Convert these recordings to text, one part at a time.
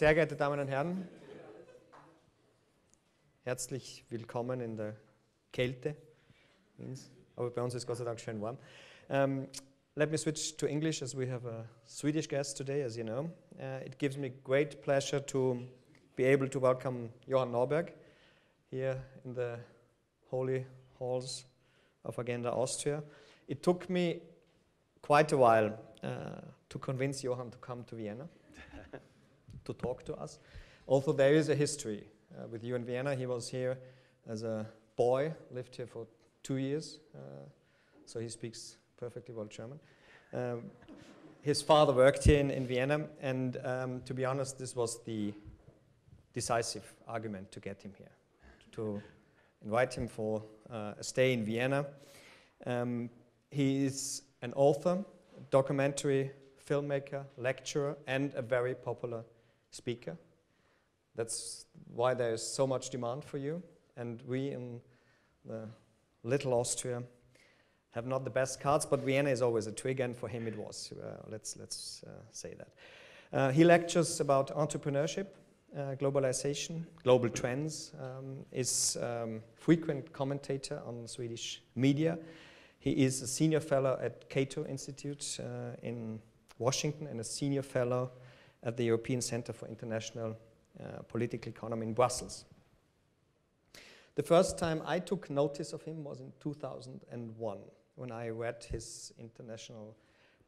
Sehr geehrte Damen und Herren, herzlich willkommen in der Kälte, aber bei uns ist Gott sei Dank schön warm. Let me switch to English as we have a Swedish guest today, as you know. It gives me great pleasure to be able to welcome Johan Norberg here in the holy halls of Agenda Austria. It took me quite a while to convince Johan to come to Vienna to talk to us. Although there is a history with you in Vienna. He was here as a boy, lived here for 2 years, so he speaks perfectly well German. His father worked here in Vienna, and to be honest, this was the decisive argument to get him here, to invite him for a stay in Vienna. He is an author, documentary filmmaker, lecturer, and a very popular speaker. That's why there is so much demand for you, and we in the little Austria have not the best cards, but Vienna is always a twig, and for him it was. Let's say that. He lectures about entrepreneurship, globalization, global trends, is frequent commentator on Swedish media. He is a senior fellow at Cato Institute in Washington and a senior fellow at the European Center for International Political Economy in Brussels. The first time I took notice of him was in 2001, when I read his international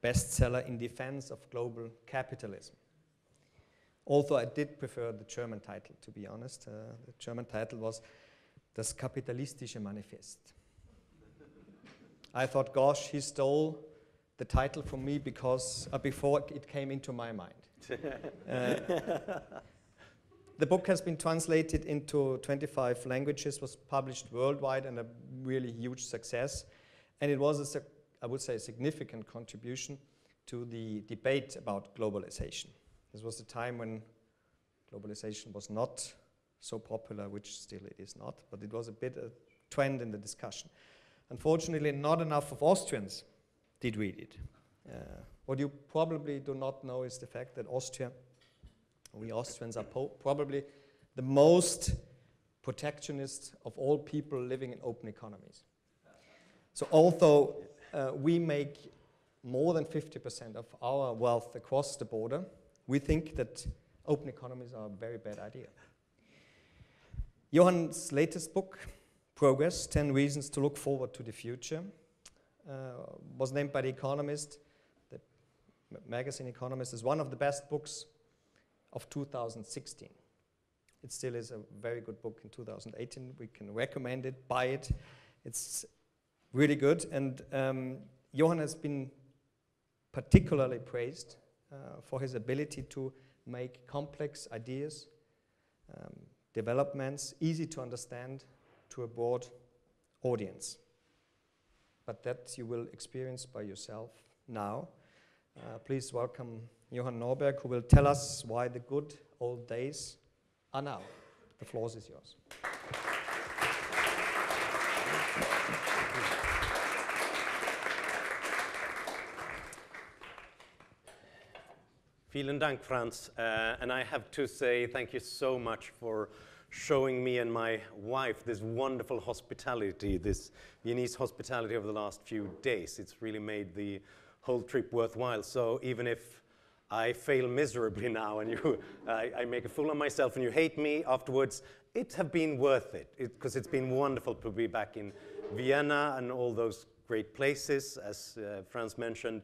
bestseller In Defense of Global Capitalism. Although I did prefer the German title, to be honest. The German title was Das kapitalistische Manifest. I thought, gosh, he stole the title from me because before it came into my mind. The book has been translated into 25 languages, was published worldwide, and a really huge success. And it was, I would say, a significant contribution to the debate about globalization. This was a time when globalization was not so popular, which still it is not, but it was a bit a trend in the discussion. Unfortunately, not enough of Austrians did read it. What you probably do not know is the fact that we Austrians are probably the most protectionist of all people living in open economies. So although we make more than 50% of our wealth across the border, we think that open economies are a very bad idea. Johan's latest book, Progress, 10 Reasons to Look Forward to the Future, was named by The Economist, the magazine Economist, as one of the best books of 2016. It still is a very good book in 2018. We can recommend it, buy it. It's really good. And Johan has been particularly praised for his ability to make complex ideas, developments, easy to understand to a broad audience. But that you will experience by yourself now. Please welcome Johan Norberg, who will tell us why the good old days are now. The floor is yours. Vielen Dank, Franz. And I have to say thank you so much for showing me and my wife this wonderful hospitality, this Viennese hospitality over the last few days. It's really made the whole trip worthwhile. So even if I fail miserably now and I make a fool of myself and you hate me afterwards, it have been worth it, because it's been wonderful to be back in Vienna and all those great places, as Franz mentioned.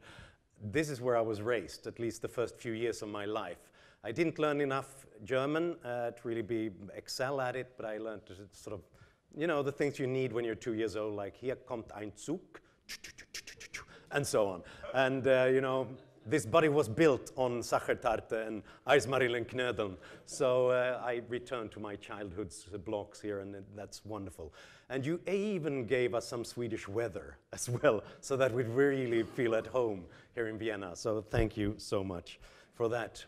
This is where I was raised, at least the first few years of my life. I didn't learn enough German to really excel at it, but I learned to sort of, you know, the things you need when you're 2 years old, like hier kommt ein Zug, and so on. And, you know, this body was built on Sachertarte and Eismarillenknödeln. So I returned to my childhood's blocks here, and that's wonderful. And you even gave us some Swedish weather as well, so that we'd really feel at home here in Vienna. So thank you so much for that.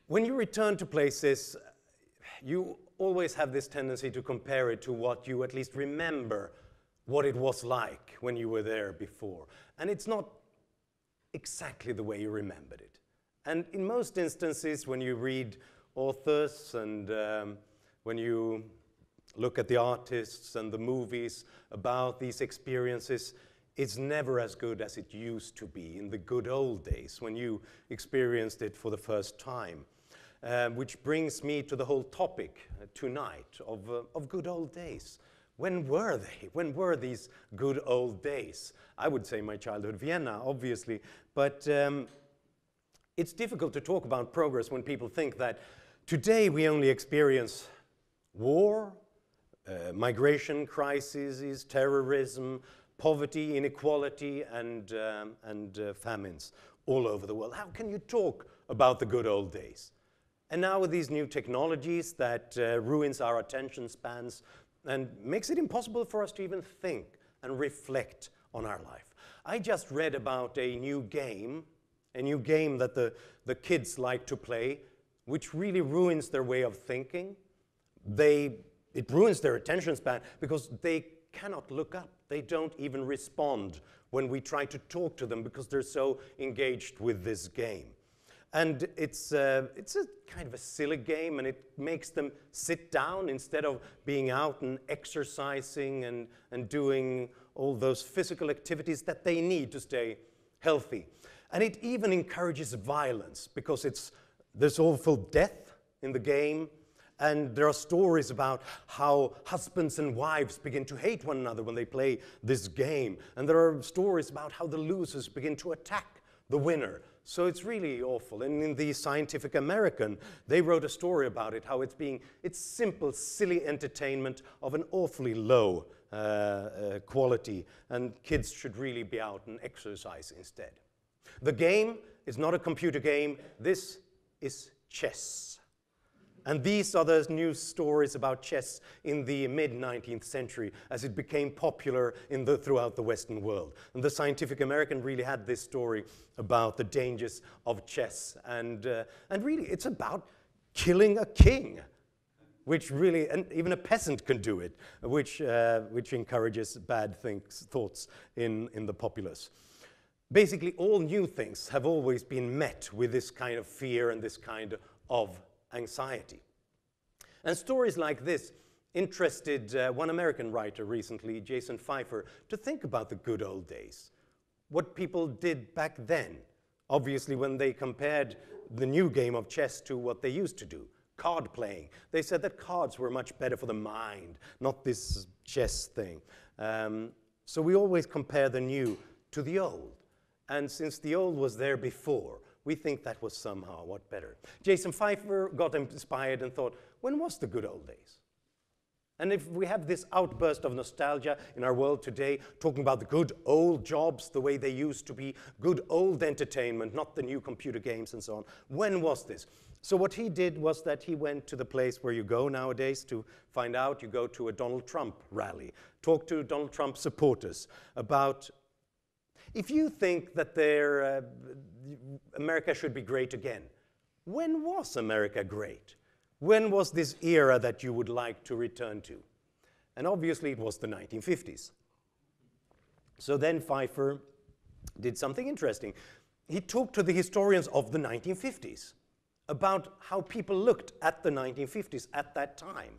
When you return to places, you always have this tendency to compare it to what you at least remember what it was like when you were there before. And it's not exactly the way you remembered it. And in most instances, when you read authors, and when you look at the artists and the movies about these experiences, it's never as good as it used to be in the good old days when you experienced it for the first time. Which brings me to the whole topic tonight of good old days. When were they? When were these good old days? I would say my childhood, Vienna, obviously, but it's difficult to talk about progress when people think that today we only experience war, migration crises, terrorism, poverty, inequality, and famines all over the world. How can you talk about the good old days? And now with these new technologies that ruins our attention spans and makes it impossible for us to even think and reflect on our life. I just read about a new game that the kids like to play, which really ruins their way of thinking. It ruins their attention span because they cannot look up. They don't even respond when we try to talk to them because they're so engaged with this game. And it's a kind of a silly game, and it makes them sit down instead of being out and exercising and doing all those physical activities that they need to stay healthy. And it even encourages violence because there's awful death in the game. And there are stories about how husbands and wives begin to hate one another when they play this game. And there are stories about how the losers begin to attack the winner. So it's really awful. And in the Scientific American, they wrote a story about it, how it's simple, silly entertainment of an awfully low quality. And kids should really be out and exercise instead. The game is not a computer game. This is chess. And these are the news stories about chess in the mid-19th century as it became popular throughout the Western world. And the Scientific American really had this story about the dangers of chess. And really, it's about killing a king, which really, and even a peasant can do it, which encourages bad thoughts in the populace. Basically, all new things have always been met with this kind of fear and this kind of anxiety. And stories like this interested one American writer recently, Jason Pfeiffer, to think about the good old days. What people did back then, obviously when they compared the new game of chess to what they used to do, card playing. They said that cards were much better for the mind, not this chess thing. So we always compare the new to the old. And since the old was there before, we think that was somehow what better. Jason Pfeiffer got inspired and thought, when was the good old days? And if we have this outburst of nostalgia in our world today, talking about the good old jobs, the way they used to be, good old entertainment, not the new computer games and so on, when was this? So what he did was that he went to the place where you go nowadays to find out. You go to a Donald Trump rally, talk to Donald Trump supporters about, if you think that America should be great again, when was America great? When was this era that you would like to return to? And obviously it was the 1950s. So then Pfeiffer did something interesting. He talked to the historians of the 1950s about how people looked at the 1950s at that time.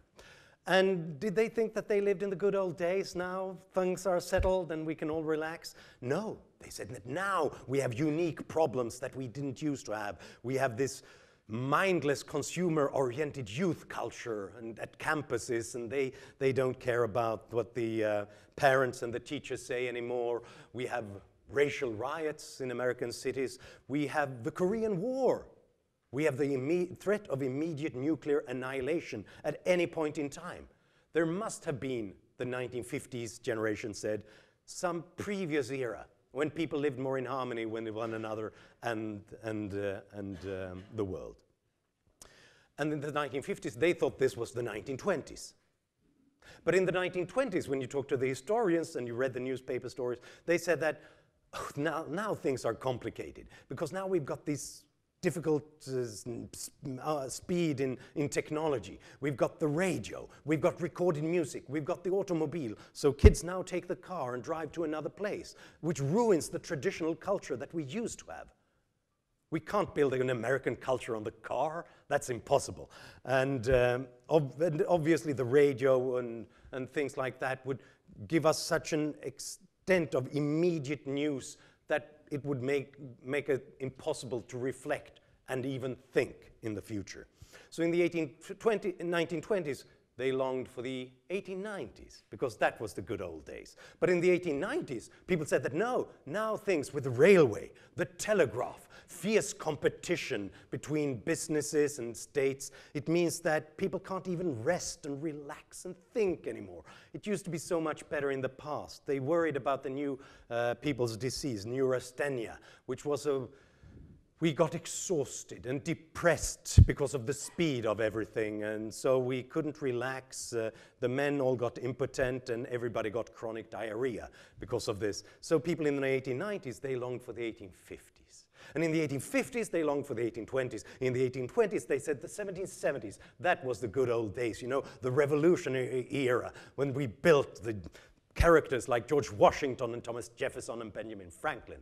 And did they think that they lived in the good old days? Now things are settled and we can all relax? No, they said that now we have unique problems that we didn't used to have. We have this mindless consumer-oriented youth culture and at campuses, and they don't care about what the parents and the teachers say anymore. We have racial riots in American cities. We have the Korean War. We have the threat of immediate nuclear annihilation at any point in time. There must have been, the 1950s generation said, some previous era when people lived more in harmony with one another and the world. And in the 1950s, they thought this was the 1920s. But in the 1920s, when you talk to the historians and you read the newspaper stories, they said that now things are complicated because now we've got this difficult speed in technology. We've got the radio, we've got recorded music, we've got the automobile. So kids now take the car and drive to another place, which ruins the traditional culture that we used to have. We can't build an American culture on the car. That's impossible. And obviously the radio and things like that would give us such an extent of immediate news that it would make it impossible to reflect and even think in the future. So in the 1920s, they longed for the 1890s, because that was the good old days. But in the 1890s, people said that no, now things with the railway, the telegraph, fierce competition between businesses and states, it means that people can't even rest and relax and think anymore. It used to be so much better in the past. They worried about the new people's disease, neurasthenia, which was we got exhausted and depressed because of the speed of everything, and so we couldn't relax. The men all got impotent, and everybody got chronic diarrhea because of this. So people in the 1890s, they longed for the 1850s. And in the 1850s, they longed for the 1820s. In the 1820s, they said the 1770s. That was the good old days, you know, the revolutionary era, when we built the characters like George Washington and Thomas Jefferson and Benjamin Franklin.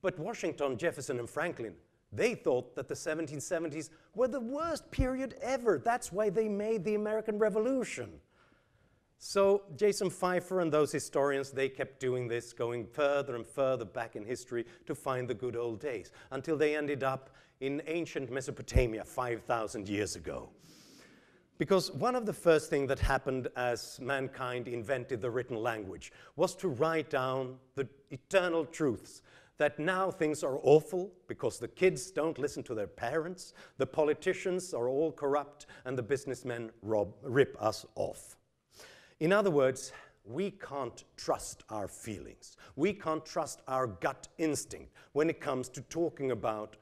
But Washington, Jefferson, and Franklin, they thought that the 1770s were the worst period ever. That's why they made the American Revolution. So Jason Pfeiffer and those historians, they kept doing this, going further and further back in history to find the good old days, until they ended up in ancient Mesopotamia 5,000 years ago. Because one of the first things that happened as mankind invented the written language was to write down the eternal truths, that now things are awful because the kids don't listen to their parents, the politicians are all corrupt, and the businessmen rip us off. In other words, we can't trust our feelings. We can't trust our gut instinct when it comes to talking about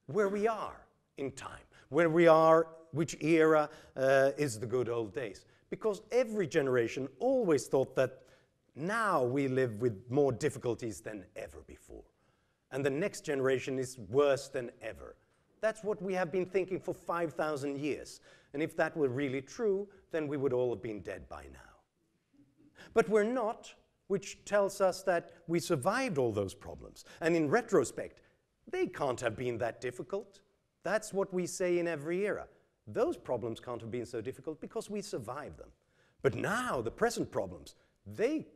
where we are in time, where we are, which era is the good old days. Because every generation always thought that now we live with more difficulties than ever before. And the next generation is worse than ever. That's what we have been thinking for 5,000 years. And if that were really true, then we would all have been dead by now. But we're not, which tells us that we survived all those problems. And in retrospect, they can't have been that difficult. That's what we say in every era. Those problems can't have been so difficult because we survived them. But now, the present problems, they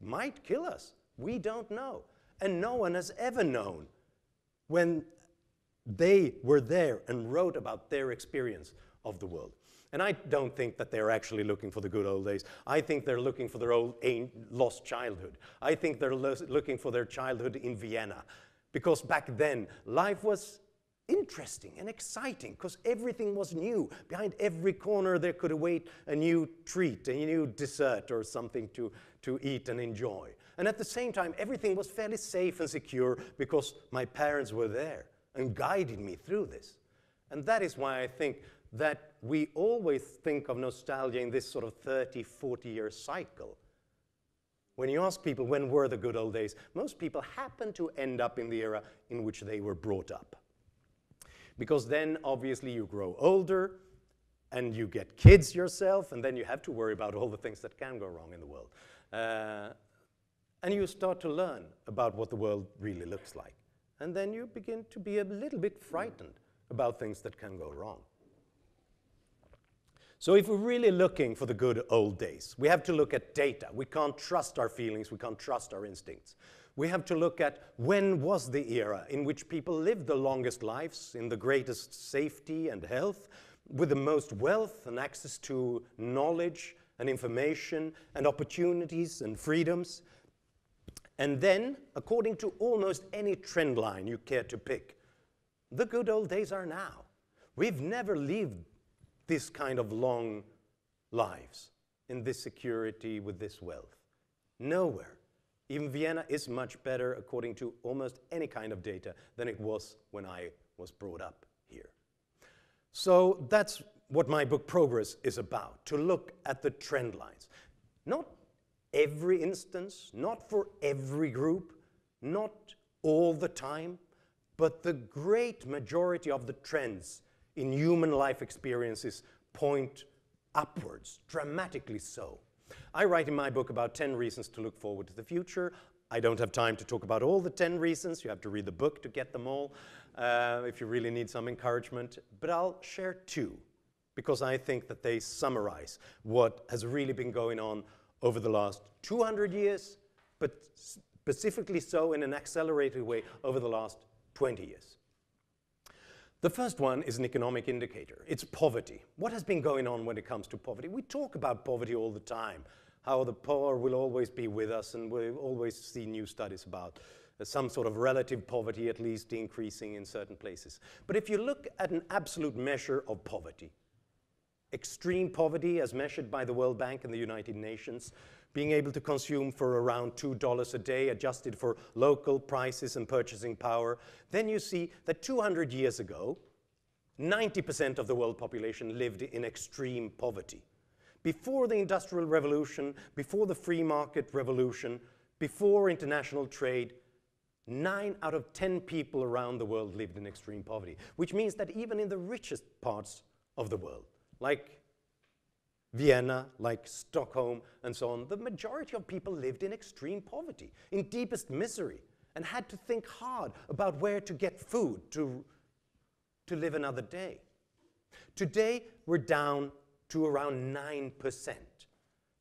might kill us. We don't know. And no one has ever known when they were there and wrote about their experience of the world. And I don't think that they're actually looking for the good old days. I think they're looking for their old lost childhood. I think they're looking for their childhood in Vienna. Because back then, life was interesting and exciting because everything was new. Behind every corner there could await a new treat, a new dessert or something to eat and enjoy. And at the same time, everything was fairly safe and secure because my parents were there and guided me through this. And that is why I think that we always think of nostalgia in this sort of 30, 40-year cycle. When you ask people when were the good old days, most people happen to end up in the era in which they were brought up. Because then, obviously, you grow older, and you get kids yourself, and then you have to worry about all the things that can go wrong in the world. And you start to learn about what the world really looks like. And then you begin to be a little bit frightened about things that can go wrong. So if we're really looking for the good old days, we have to look at data. We can't trust our feelings, we can't trust our instincts. We have to look at when was the era in which people lived the longest lives, in the greatest safety and health, with the most wealth and access to knowledge and information and opportunities and freedoms. And then, according to almost any trend line you care to pick, the good old days are now. We've never lived this kind of long lives in this security with this wealth. Nowhere. Even Vienna is much better according to almost any kind of data than it was when I was brought up here. So that's what my book Progress is about, to look at the trend lines. Not every instance, not for every group, not all the time, but the great majority of the trends in human life experiences point upwards, dramatically so. I write in my book about 10 reasons to look forward to the future. I don't have time to talk about all the 10 reasons. You have to read the book to get them all. if you really need some encouragement, but I'll share two, because I think that they summarize what has really been going on over the last 200 years, but specifically so in an accelerated way over the last 20 years. The first one is an economic indicator. It's poverty. What has been going on when it comes to poverty? We talk about poverty all the time, how the poor will always be with us, and we always see new studies about some sort of relative poverty at least increasing in certain places. But if you look at an absolute measure of poverty, extreme poverty as measured by the World Bank and the United Nations, being able to consume for around $2 a day, adjusted for local prices and purchasing power, then you see that 200 years ago, 90% of the world population lived in extreme poverty. Before the Industrial Revolution, before the free market revolution, before international trade, 9 out of 10 people around the world lived in extreme poverty, which means that even in the richest parts of the world, like Vienna, like Stockholm, and so on, the majority of people lived in extreme poverty, in deepest misery, and had to think hard about where to get food to live another day. Today, we're down to around 9%,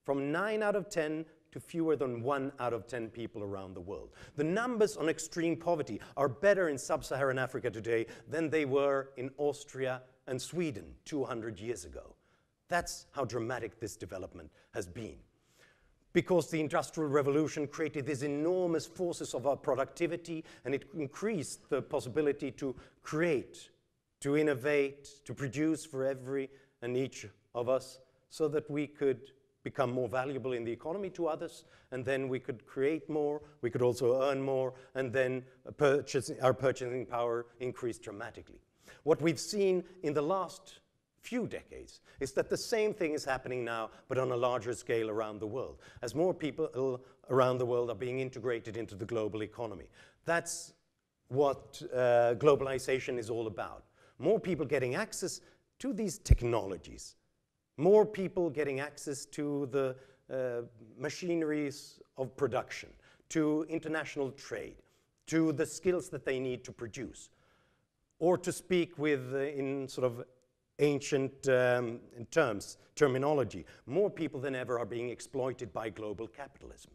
from 9 out of 10 to fewer than 1 out of 10 people around the world. The numbers on extreme poverty are better in sub-Saharan Africa today than they were in Austria and Sweden 200 years ago. That's how dramatic this development has been. Because the Industrial Revolution created these enormous forces of our productivity, and it increased the possibility to create, to innovate, to produce for every and each of us, so that we could become more valuable in the economy to others, and then we could create more, we could also earn more, and then our purchasing power increased dramatically. What we've seen in the last few decades is that the same thing is happening now, but on a larger scale around the world, as more people around the world are being integrated into the global economy. That's what globalization is all about. More people getting access to these technologies, more people getting access to the machineries of production, to international trade, to the skills that they need to produce. Or to speak with, in sort of ancient terminology, more people than ever are being exploited by global capitalism.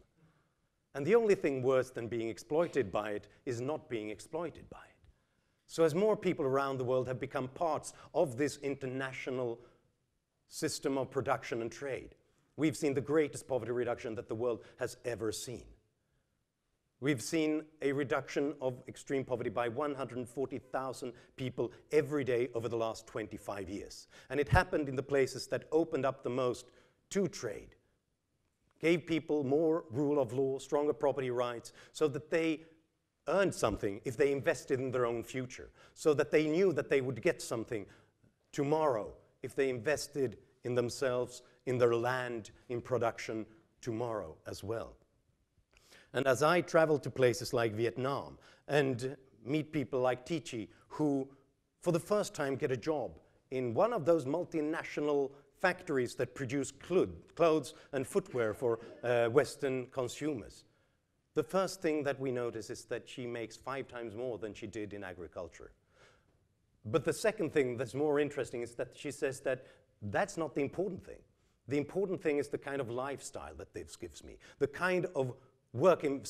And the only thing worse than being exploited by it is not being exploited by it. So as more people around the world have become parts of this international system of production and trade, we've seen the greatest poverty reduction that the world has ever seen. We've seen a reduction of extreme poverty by 140,000 people every day over the last 25 years. And it happened in the places that opened up the most to trade, gave people more rule of law, stronger property rights, so that they earned something if they invested in their own future, so that they knew that they would get something tomorrow if they invested in themselves, in their land, in production tomorrow as well. And as I travel to places like Vietnam and meet people like Tichi, who for the first time get a job in one of those multinational factories that produce clothes and footwear for Western consumers, the first thing that we notice is that she makes 5 times more than she did in agriculture. But the second thing that's more interesting is that she says that that's not the important thing. The important thing is the kind of lifestyle that this gives me, the kind of work and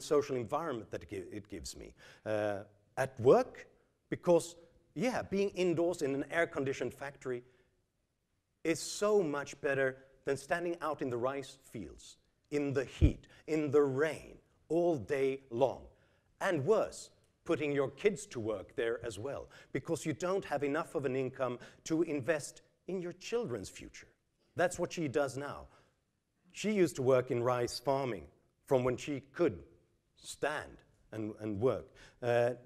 social environment that it gives me. At work, because, yeah, being indoors in an air-conditioned factory is so much better than standing out in the rice fields, in the heat, in the rain, all day long. And worse, putting your kids to work there as well, because you don't have enough of an income to invest in your children's future. That's what she does now. She used to work in rice farming from when she could stand and work.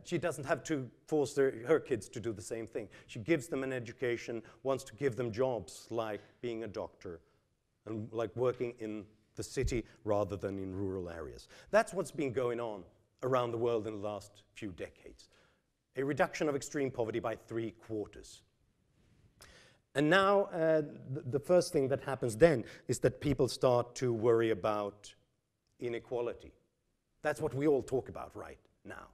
She doesn't have to force her kids to do the same thing. She gives them an education, wants to give them jobs like being a doctor and like working in the city rather than in rural areas. That's what's been going on around the world in the last few decades. A reduction of extreme poverty by 3/4. And now the first thing that happens then is that people start to worry about inequality. That's what we all talk about right now.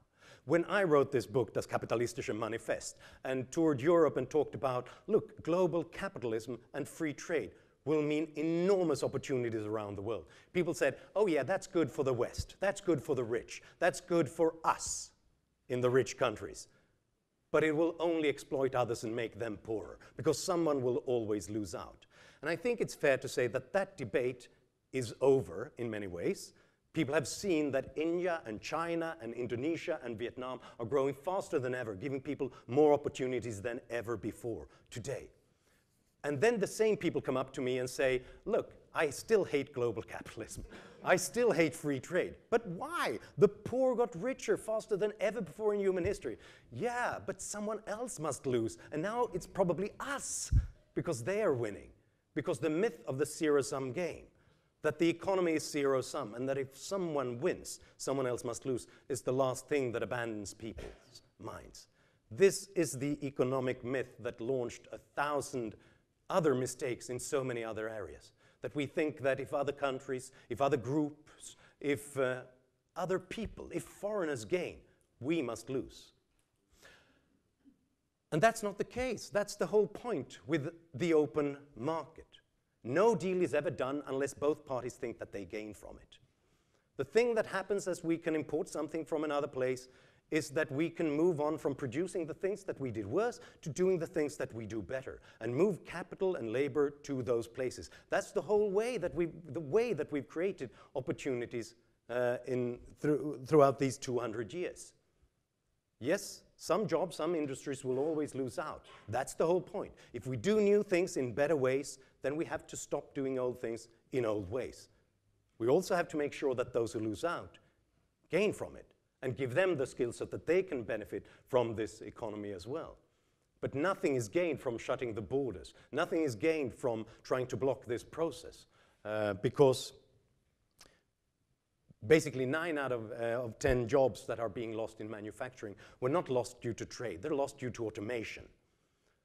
When I wrote this book, Das Kapitalistische Manifest, and toured Europe and talked about, look, global capitalism and free trade will mean enormous opportunities around the world. People said, oh yeah, that's good for the West, that's good for the rich, that's good for us in the rich countries. But it will only exploit others and make them poorer, because someone will always lose out. And I think it's fair to say that that debate is over in many ways. People have seen that India and China and Indonesia and Vietnam are growing faster than ever, giving people more opportunities than ever before today. And then the same people come up to me and say, look, I still hate global capitalism. I still hate free trade. But why? The poor got richer faster than ever before in human history. Yeah, but someone else must lose. And now it's probably us, because they are winning. Because the myth of the zero-sum game, that the economy is zero-sum, and that if someone wins, someone else must lose, is the last thing that abandons people's minds. This is the economic myth that launched 1,000 other mistakes in so many other areas. That we think that if other countries, if other groups, if other people, if foreigners gain, we must lose. And that's not the case. That's the whole point with the open market. No deal is ever done unless both parties think that they gain from it. The thing that happens as we can import something from another place is that we can move on from producing the things that we did worse to doing the things that we do better, and move capital and labor to those places. That's the whole way that we've created opportunities throughout these 200 years. Yes, some jobs, some industries will always lose out. That's the whole point. If we do new things in better ways, then we have to stop doing old things in old ways. We also have to make sure that those who lose out gain from it, and give them the skills so that they can benefit from this economy as well. But nothing is gained from shutting the borders. Nothing is gained from trying to block this process, because basically 9 out of 10 jobs that are being lost in manufacturing were not lost due to trade. They're lost due to automation.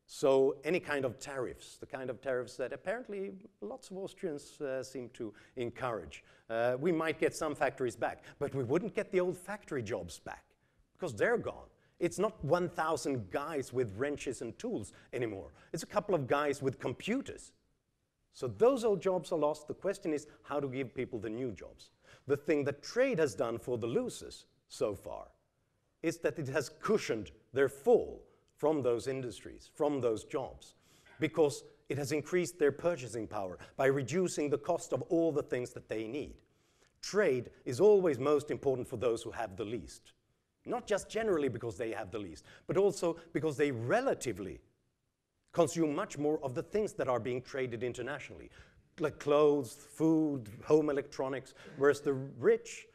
So any kind of tariffs, the kind of tariffs that apparently lots of Austrians seem to encourage, we might get some factories back, but we wouldn't get the old factory jobs back, because they're gone. It's not 1,000 guys with wrenches and tools anymore. It's a couple of guys with computers. So those old jobs are lost. The question is how to give people the new jobs. The thing that trade has done for the losers so far is that it has cushioned their fall from those industries, from those jobs, because it has increased their purchasing power by reducing the cost of all the things that they need. Trade is always most important for those who have the least. Not just generally because they have the least, but also because they relatively consume much more of the things that are being traded internationally, like clothes, food, home electronics, whereas the rich,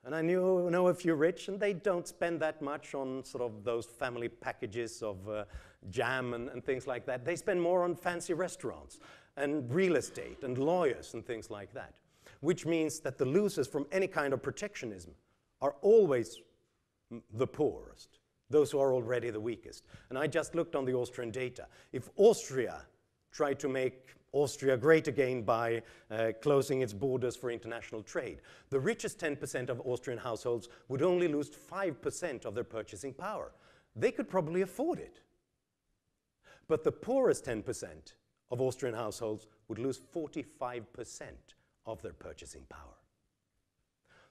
and I know a few rich, and they don't spend that much on sort of those family packages of jam and things like that. They spend more on fancy restaurants and real estate and lawyers and things like that, which means that the losers from any kind of protectionism are always the poorest, those who are already the weakest. And I just looked on the Austrian data. If Austria tried to make Austria great again by closing its borders for international trade, the richest 10% of Austrian households would only lose 5% of their purchasing power. They could probably afford it. But the poorest 10% of Austrian households would lose 45% of their purchasing power.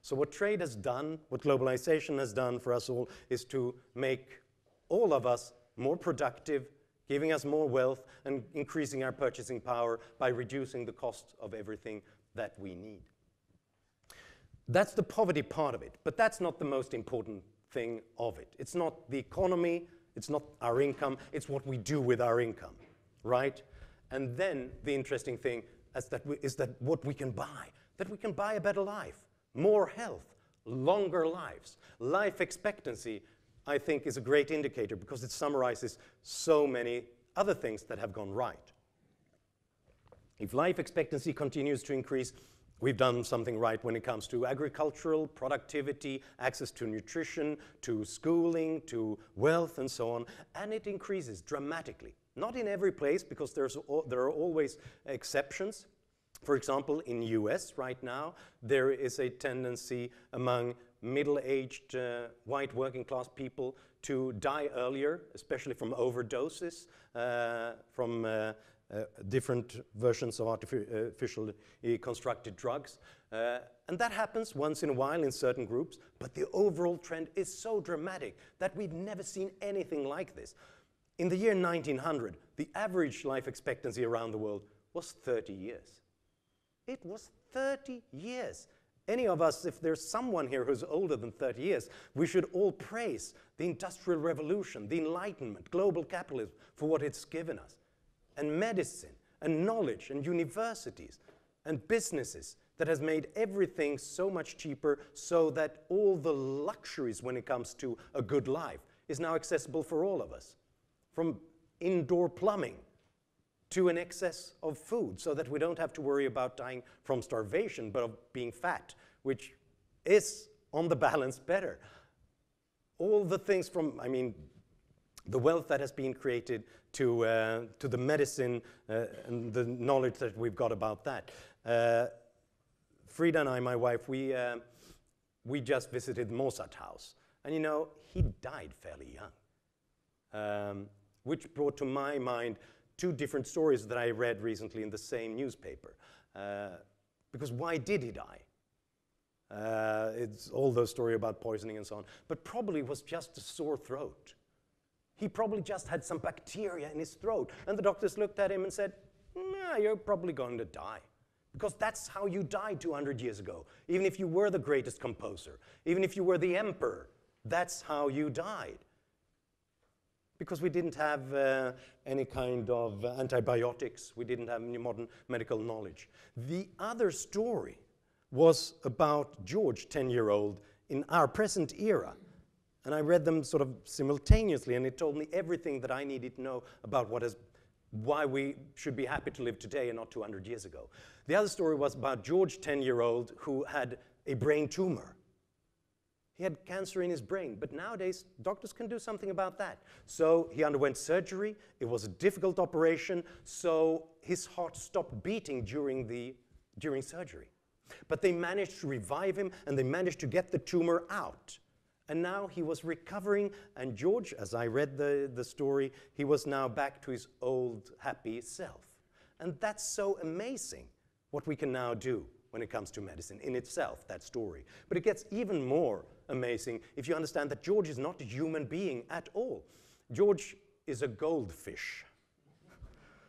So what trade has done, what globalization has done for us all, is to make all of us more productive, giving us more wealth and increasing our purchasing power by reducing the cost of everything that we need. That's the poverty part of it, but that's not the most important thing of it. It's not the economy, it's not our income, it's what we do with our income, right? And then the interesting thing is that what we can buy, that we can buy a better life, more health, longer lives. Life expectancy, I think, is a great indicator because it summarizes so many other things that have gone right. If life expectancy continues to increase, we've done something right when it comes to agricultural productivity, access to nutrition, to schooling, to wealth, and so on, and it increases dramatically. Not in every place, because there are always exceptions, For example, in US right now, there is a tendency among middle-aged white working-class people to die earlier, especially from overdoses, from different versions of artificially constructed drugs. And that happens once in a while in certain groups, but the overall trend is so dramatic that we've never seen anything like this. In the year 1900, the average life expectancy around the world was 30 years. It was 30 years. Any of us, if there's someone here who's older than 30 years, we should all praise the Industrial Revolution, the Enlightenment, global capitalism for what it's given us. And medicine, and knowledge, and universities, and businesses that has made everything so much cheaper so that all the luxuries when it comes to a good life is now accessible for all of us. From indoor plumbing to an excess of food so that we don't have to worry about dying from starvation but of being fat, which is on the balance better. All the things from, I mean, the wealth that has been created to the medicine and the knowledge that we've got about that. Frida and I, my wife, we just visited Mozart house. And you know, he died fairly young, which brought to my mind two different stories that I read recently in the same newspaper. Because why did he die? It's all those stories about poisoning and so on. But probably it was just a sore throat. He probably just had some bacteria in his throat. And the doctors looked at him and said, nah, you're probably going to die. Because that's how you died 200 years ago. Even if you were the greatest composer, even if you were the emperor, that's how you died. Because we didn't have any kind of antibiotics. We didn't have any modern medical knowledge. The other story was about George, 10-year-old, in our present era. And I read them sort of simultaneously, and it told me everything that I needed to know about why we should be happy to live today and not 200 years ago. The other story was about George, 10-year-old, who had a brain tumor. He had cancer in his brain, but nowadays doctors can do something about that. So he underwent surgery. It was a difficult operation, so his heart stopped beating during surgery. But they managed to revive him, and they managed to get the tumor out. And now he was recovering, and George, as I read the story, he was now back to his old happy self. And that's so amazing what we can now do when it comes to medicine in itself, that story. But it gets even more amazing if you understand that George is not a human being at all. George is a goldfish.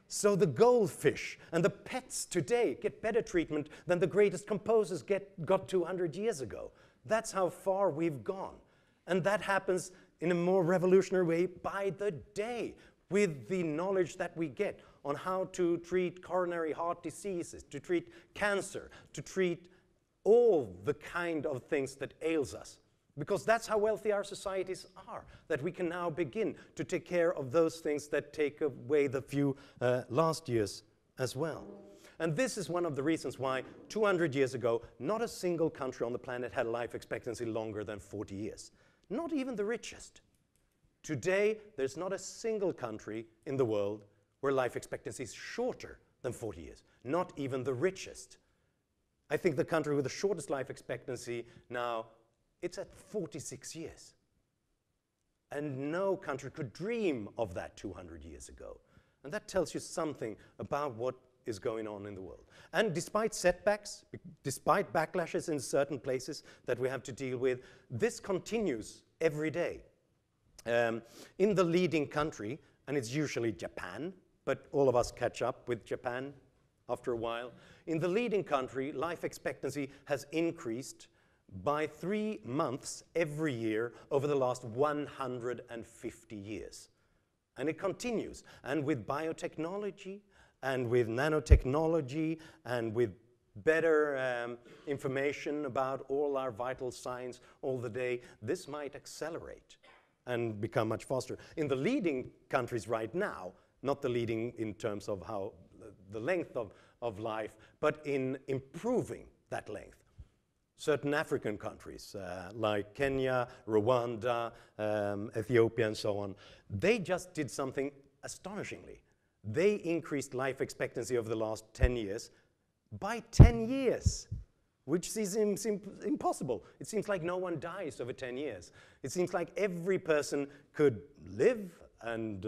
So the goldfish and the pets today get better treatment than the greatest composers got 200 years ago. That's how far we've gone. And that happens in a more revolutionary way by the day with the knowledge that we get on how to treat coronary heart diseases, to treat cancer, to treat all the kind of things that ails us. Because that's how wealthy our societies are, that we can now begin to take care of those things that take away the few last years as well. And this is one of the reasons why 200 years ago, not a single country on the planet had a life expectancy longer than 40 years. Not even the richest. Today, there's not a single country in the world where life expectancy is shorter than 40 years. Not even the richest. I think the country with the shortest life expectancy now, it's at 46 years. And no country could dream of that 200 years ago. And that tells you something about what is going on in the world. And despite setbacks, despite backlashes in certain places that we have to deal with, this continues every day. In the leading country, and it's usually Japan, but all of us catch up with Japan after a while. In the leading country, life expectancy has increased by 3 months every year over the last 150 years. And it continues. And with biotechnology, and with nanotechnology, and with better information about all our vital signs all the day, this might accelerate and become much faster. In the leading countries right now, not the leading in terms of how the length of life, but in improving that length. Certain African countries like Kenya, Rwanda, Ethiopia, and so on, they just did something astonishingly. They increased life expectancy over the last 10 years by 10 years, which seems impossible. It seems like no one dies over 10 years. It seems like every person could live and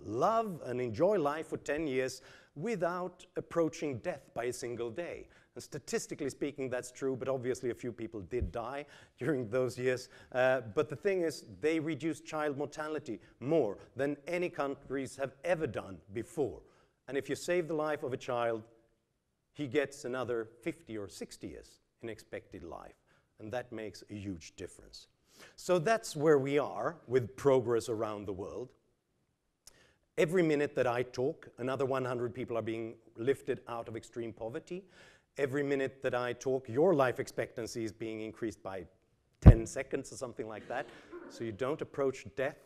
love and enjoy life for 10 years without approaching death by a single day. And statistically speaking, that's true, but obviously a few people did die during those years. But the thing is, they reduced child mortality more than any countries have ever done before. And if you save the life of a child, he gets another 50 or 60 years in expected life. And that makes a huge difference. So that's where we are with progress around the world. Every minute that I talk, another 100 people are being lifted out of extreme poverty. Every minute that I talk, your life expectancy is being increased by 10 seconds or something like that. So you don't approach death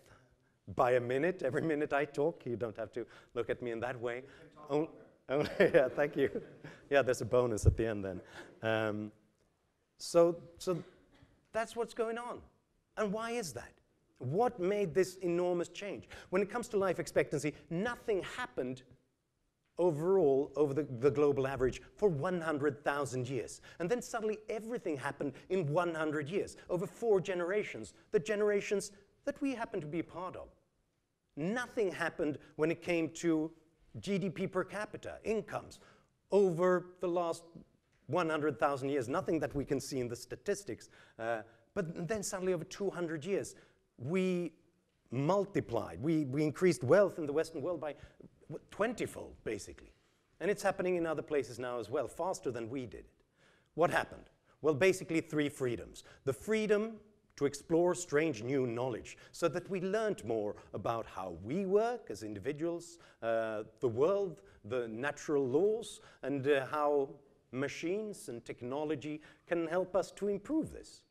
by a minute. Every minute I talk, you don't have to look at me in that way. Yeah, thank you. Yeah, there's a bonus at the end then. So that's what's going on. And why is that? What made this enormous change? When it comes to life expectancy, nothing happened overall over the global average for 100,000 years. And then suddenly everything happened in 100 years, over 4 generations, the generations that we happen to be a part of. Nothing happened when it came to GDP per capita, incomes, over the last 100,000 years, nothing that we can see in the statistics. But then suddenly over 200 years, we multiplied, we increased wealth in the Western world by 20-fold, basically. And it's happening in other places now as well, faster than we did it. What happened? Well, basically 3 freedoms. The freedom to explore strange new knowledge so that we learned more about how we work as individuals, the world, the natural laws, and how machines and technology can help us to improve this.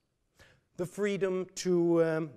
The freedom to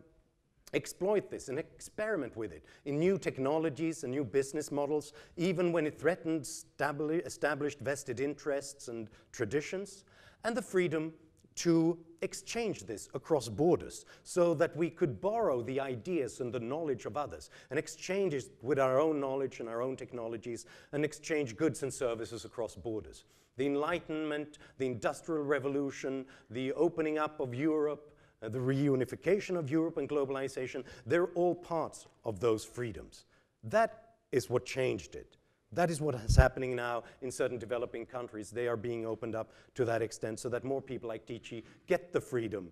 exploit this and experiment with it in new technologies and new business models, even when it threatens established vested interests and traditions, and the freedom to exchange this across borders so that we could borrow the ideas and the knowledge of others and exchange it with our own knowledge and our own technologies and exchange goods and services across borders. The Enlightenment, the Industrial Revolution, the opening up of Europe, the reunification of Europe and globalization, they're all parts of those freedoms. That is what changed it. That is what is happening now in certain developing countries. They are being opened up to that extent so that more people like Tici get the freedom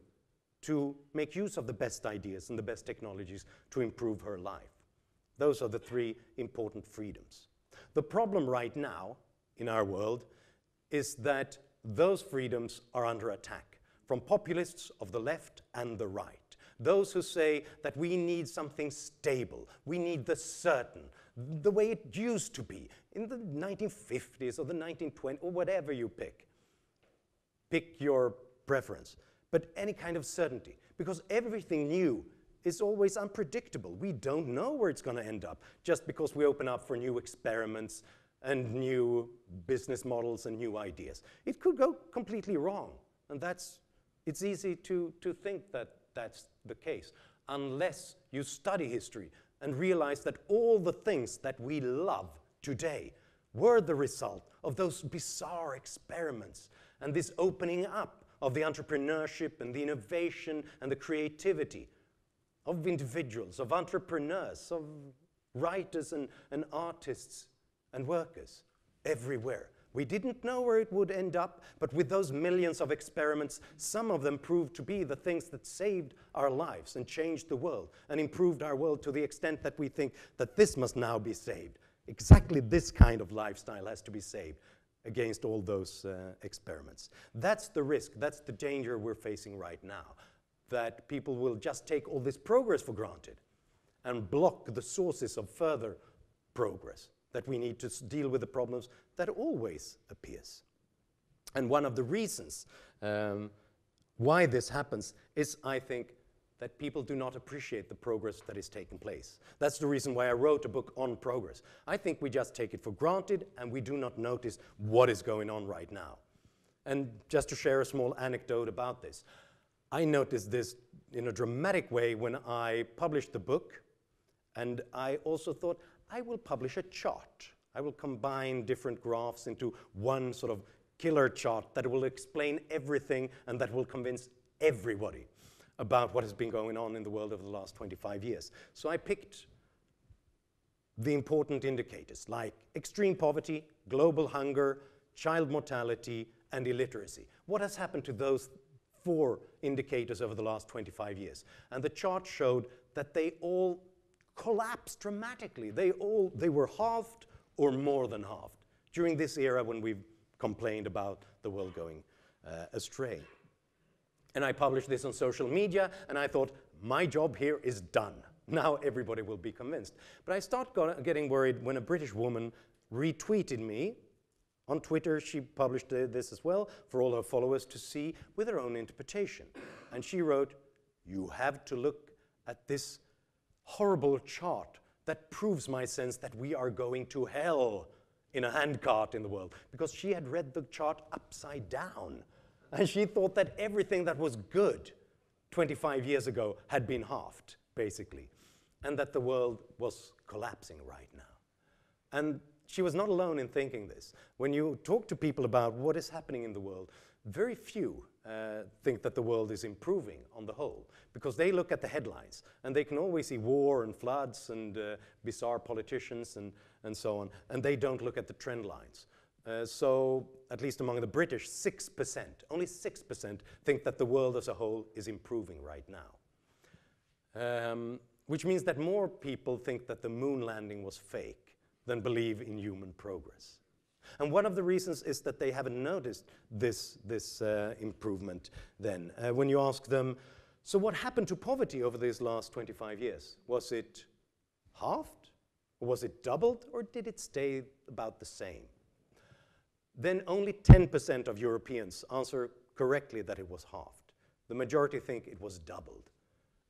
to make use of the best ideas and the best technologies to improve her life. Those are the 3 important freedoms. The problem right now in our world is that those freedoms are under attack from populists of the left and the right. Those who say that we need something stable, we need the certain, the way it used to be in the 1950s or the 1920s or whatever you pick. Pick your preference, but any kind of certainty, because everything new is always unpredictable. We don't know where it's going to end up just because we open up for new experiments and new business models and new ideas. It could go completely wrong, and it's easy to think that that's the case, unless you study history and realize that all the things that we love today were the result of those bizarre experiments and this opening up of the entrepreneurship and the innovation and the creativity of individuals, of entrepreneurs, of writers and artists and workers everywhere. We didn't know where it would end up, but with those millions of experiments, some of them proved to be the things that saved our lives and changed the world and improved our world to the extent that we think that this must now be saved. Exactly this kind of lifestyle has to be saved against all those experiments. That's the risk, that's the danger we're facing right now, that people will just take all this progress for granted and block the sources of further progress, that we need to deal with the problems that always appears. And one of the reasons why this happens is, I think, that people do not appreciate the progress that is taking place. That's the reason why I wrote a book on progress. I think we just take it for granted and we do not notice what is going on right now. And just to share a small anecdote about this, I noticed this in a dramatic way when I published the book, and I also thought, I will publish a chart. I will combine different graphs into one sort of killer chart that will explain everything and that will convince everybody about what has been going on in the world over the last 25 years. So I picked the important indicators like extreme poverty, global hunger, child mortality, and illiteracy. What has happened to those 4 indicators over the last 25 years? And the chart showed that they all collapsed dramatically. They were halved or more than halved during this era when we've complained about the world going astray. And I published this on social media, and I thought, my job here is done. Now everybody will be convinced. But I started getting worried when a British woman retweeted me. On Twitter, she published this as well for all her followers to see with her own interpretation. And she wrote, "You have to look at this horrible chart that proves my sense that we are going to hell in a handcart in the world." Because she had read the chart upside down. And she thought that everything that was good 25 years ago had been halved, basically. And that the world was collapsing right now. And she was not alone in thinking this. When you talk to people about what is happening in the world, very few think that the world is improving on the whole, because they look at the headlines and they can always see war and floods and bizarre politicians and so on, and they don't look at the trend lines. So, at least among the British, 6%, only 6% think that the world as a whole is improving right now. Which means that more people think that the moon landing was fake than believe in human progress. And one of the reasons is that they haven't noticed this improvement then. When you ask them, so what happened to poverty over these last 25 years? Was it halved? Or was it doubled? Or did it stay about the same? Then only 10% of Europeans answer correctly that it was halved. The majority think it was doubled.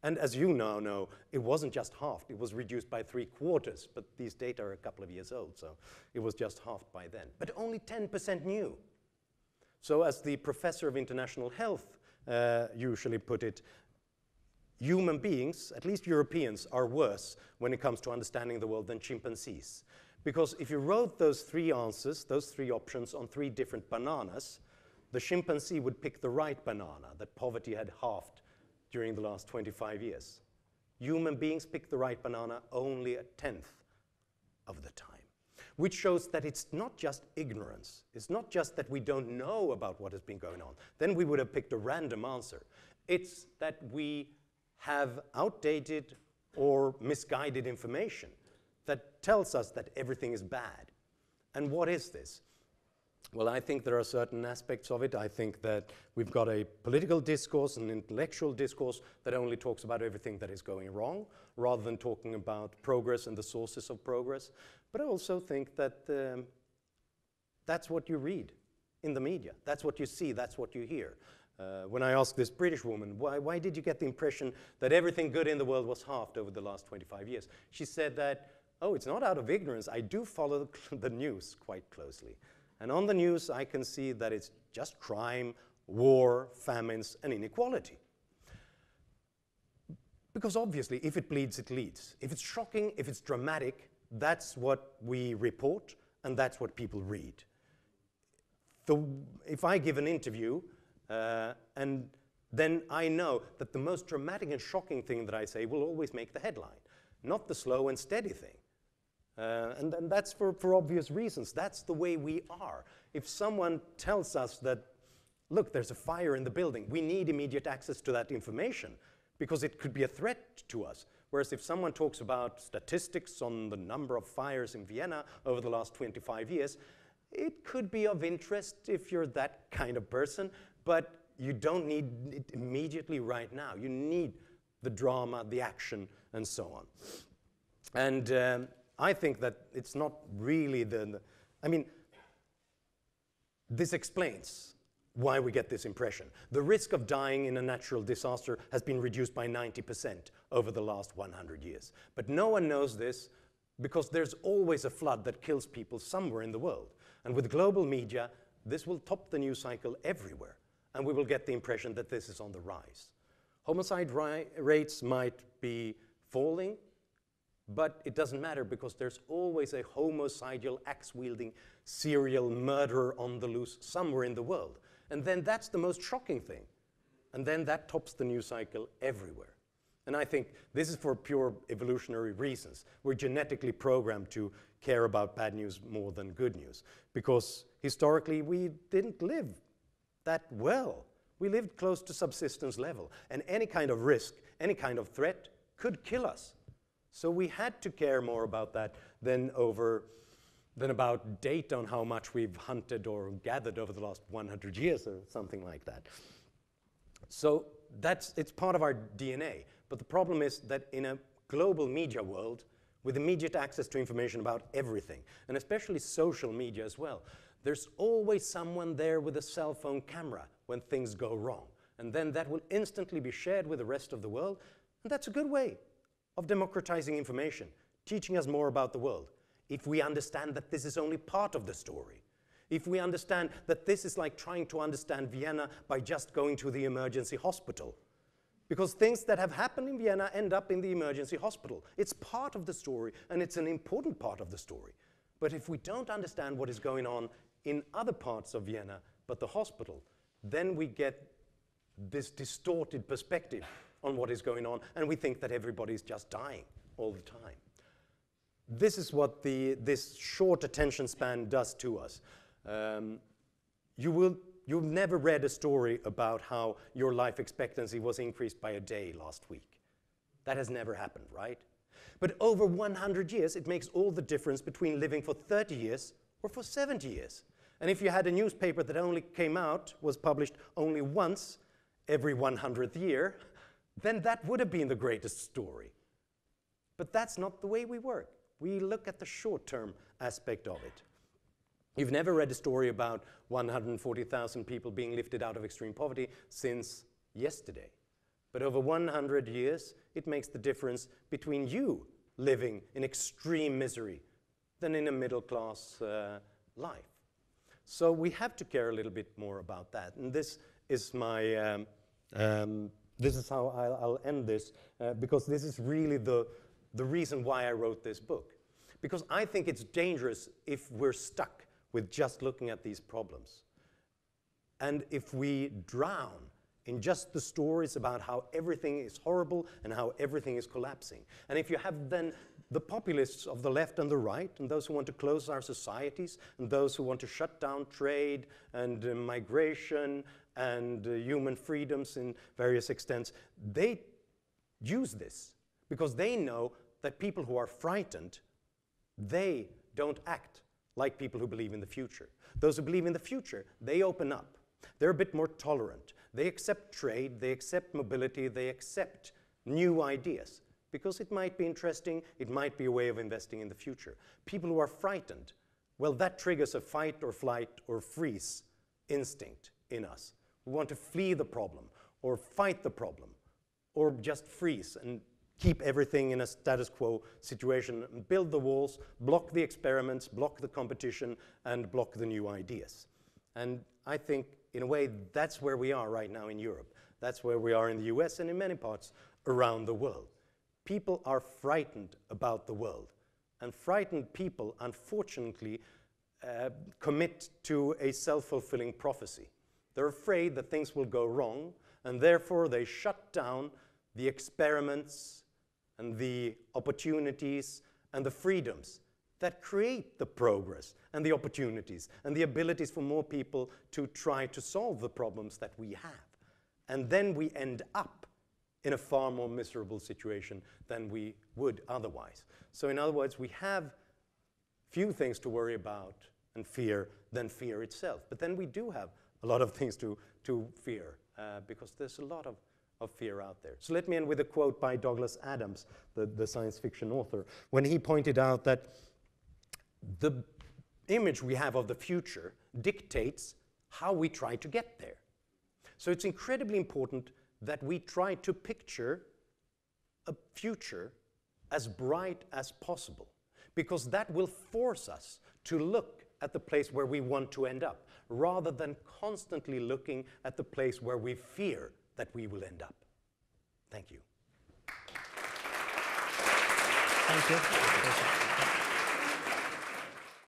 And as you now know, it wasn't just halved, it was reduced by 3/4, but these data are a couple of years old, so it was just halved by then. But only 10% knew. So as the professor of international health usually put it, human beings, at least Europeans, are worse when it comes to understanding the world than chimpanzees. Because if you wrote those 3 answers, those 3 options on 3 different bananas, the chimpanzee would pick the right banana, that poverty had halved during the last 25 years. Human beings pick the right banana only a 10th of the time, which shows that it's not just ignorance. It's not just that we don't know about what has been going on. Then we would have picked a random answer. It's that we have outdated or misguided information that tells us that everything is bad. And what is this? Well, I think there are certain aspects of it. I think that we've got a political discourse, an intellectual discourse that only talks about everything that is going wrong, rather than talking about progress and the sources of progress. But I also think that that's what you read in the media. That's what you see, that's what you hear. When I asked this British woman, why did you get the impression that everything good in the world was halved over the last 25 years? She said that, oh, it's not out of ignorance. I do follow the news quite closely. And on the news, I can see that it's just crime, war, famines, and inequality. Because obviously, if it bleeds, it leads. If it's shocking, if it's dramatic, that's what we report, and that's what people read. If I give an interview, and then I know that the most dramatic and shocking thing that I say will always make the headline, not the slow and steady thing. And that's for obvious reasons. That's the way we are. If someone tells us that, look, there's a fire in the building, we need immediate access to that information because it could be a threat to us. Whereas if someone talks about statistics on the number of fires in Vienna over the last 25 years, it could be of interest if you're that kind of person, but you don't need it immediately right now. You need the drama, the action, and so on. And I think that it's not really I mean, this explains why we get this impression. The risk of dying in a natural disaster has been reduced by 90% over the last 100 years. But no one knows this because there's always a flood that kills people somewhere in the world. And with global media, this will top the news cycle everywhere. And we will get the impression that this is on the rise. Homicide rates might be falling, But it doesn't matter because there's always a homicidal, axe-wielding serial murderer on the loose somewhere in the world. And then that's the most shocking thing. And then that tops the news cycle everywhere. And I think this is for pure evolutionary reasons. We're genetically programmed to care about bad news more than good news. Because historically, we didn't live that well. We lived close to subsistence level. And any kind of risk, any kind of threat could kill us. So we had to care more about that than about data on how much we've hunted or gathered over the last 100 years or something like that. So it's part of our DNA. But the problem is that in a global media world, with immediate access to information about everything, and especially social media as well, there's always someone there with a cell phone camera when things go wrong. And then that will instantly be shared with the rest of the world. And that's a good way of democratizing information, teaching us more about the world. If we understand that this is only part of the story, if we understand that this is like trying to understand Vienna by just going to the emergency hospital, because things that have happened in Vienna end up in the emergency hospital. It's part of the story, and it's an important part of the story. But if we don't understand what is going on in other parts of Vienna, but the hospital, then we get this distorted perspective on what is going on, and we think that everybody's just dying all the time. This is what this short attention span does to us. You've never read a story about how your life expectancy was increased by a day last week. That has never happened, right? But over 100 years, it makes all the difference between living for 30 years or for 70 years. And if you had a newspaper that only was published only once every 100th year, then that would have been the greatest story. But that's not the way we work. We look at the short-term aspect of it. You've never read a story about 140,000 people being lifted out of extreme poverty since yesterday. But over 100 years, it makes the difference between you living in extreme misery than in a middle-class life. So we have to care a little bit more about that. And this is my, this is how I'll end this, because this is really the reason why I wrote this book. Because I think it's dangerous if we're stuck with just looking at these problems. And if we drown in just the stories about how everything is horrible and how everything is collapsing. And if you have then the populists of the left and the right, and those who want to close our societies, and those who want to shut down trade and migration and human freedoms in various extents, they use this because they know that people who are frightened, they don't act like people who believe in the future. Those who believe in the future, they open up. They're a bit more tolerant. They accept trade, they accept mobility, they accept new ideas because it might be interesting, it might be a way of investing in the future. People who are frightened, well, that triggers a fight or flight or freeze instinct in us. We want to flee the problem or fight the problem or just freeze and keep everything in a status quo situation, build the walls, block the experiments, block the competition, and block the new ideas. And I think, in a way, that's where we are right now in Europe. That's where we are in the US and in many parts around the world. People are frightened about the world. And frightened people, unfortunately, commit to a self-fulfilling prophecy. They're afraid that things will go wrong, and therefore they shut down the experiments and the opportunities and the freedoms that create the progress and the opportunities and the abilities for more people to try to solve the problems that we have. And then we end up in a far more miserable situation than we would otherwise. So in other words, we have few things to worry about and fear than fear itself. But then we do have a lot of things to fear because there's a lot of fear out there. So let me end with a quote by Douglas Adams, the science fiction author, when he pointed out that the image we have of the future dictates how we try to get there. So it's incredibly important that we try to picture a future as bright as possible, because that will force us to look at the place where we want to end up, rather than constantly looking at the place where we fear that we will end up. Thank you. Thank you.